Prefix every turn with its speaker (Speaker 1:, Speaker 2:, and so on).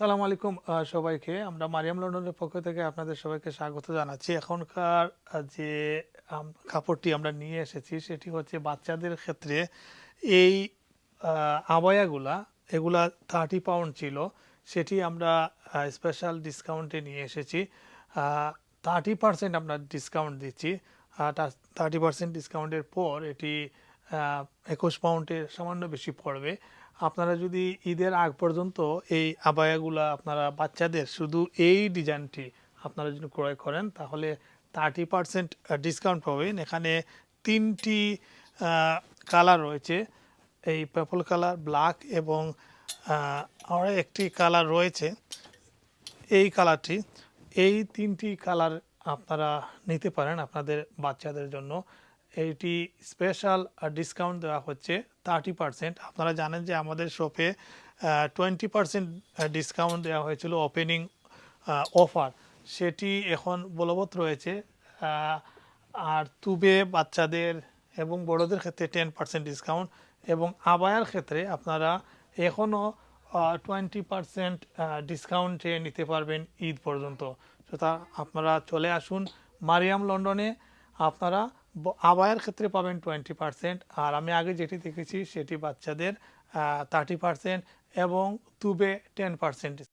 Speaker 1: আসসালামু আলাইকুম সবাইকে। আমরা মারিয়াম লন্ডনের পক্ষ থেকে আপনাদের সবাইকে স্বাগত জানাচ্ছি। এখনকার যে কাপড়টি আমরা নিয়ে এসেছি সেটি হচ্ছে বাচ্চাদের ক্ষেত্রে এই আবায়াগুলা, এগুলা 30 পাউন্ড ছিল, সেটি আমরা স্পেশাল ডিসকাউন্টে নিয়ে এসেছি। 30% আমরা ডিসকাউন্ট দিচ্ছি। 30% ডিসকাউন্টের পর এটি 21 পাউন্ডের সামান্য বেশি পড়বে। আপনারা যদি ঈদের আগ পর্যন্ত এই আবায়াগুলা আপনারা বাচ্চাদের শুধু এই ডিজাইনটি আপনারা যদি ক্রয় করেন তাহলে 30% ডিসকাউন্ট পাবেন। এখানে 3টি কালার রয়েছে, এই পার্পল কালার, ব্ল্যাক এবং আর একটি কালার রয়েছে এই কালারটি। এই 3টি কালার আপনারা নিতে পারেন আপনাদের বাচ্চাদের জন্য। এইটি স্পেশাল ডিসকাউন্ট দেওয়া হচ্ছে 30%। আপনারা জানেন যে আমাদের শপে 20% ডিসকাউন্ট দেওয়া হয়েছিল ওপেনিং অফার, সেটি এখন বলবৎ রয়েছে। আর তুবে বাচ্চাদের এবং বড়দের ক্ষেত্রে 10% ডিসকাউন্ট, এবং আবায়ার ক্ষেত্রে আপনারা এখনও 20% ডিসকাউন্টে নিতে পারবেন ঈদ পর্যন্ত। সুতরাং আপনারা চলে আসুন মারিয়াম লন্ডনে। আপনারা আবায়ার ক্ষেত্রে পাবেন 20%, আর আমি আগে যেটি দেখেছি সেটি বাচ্চাদের 30% এবং তুবে 10%।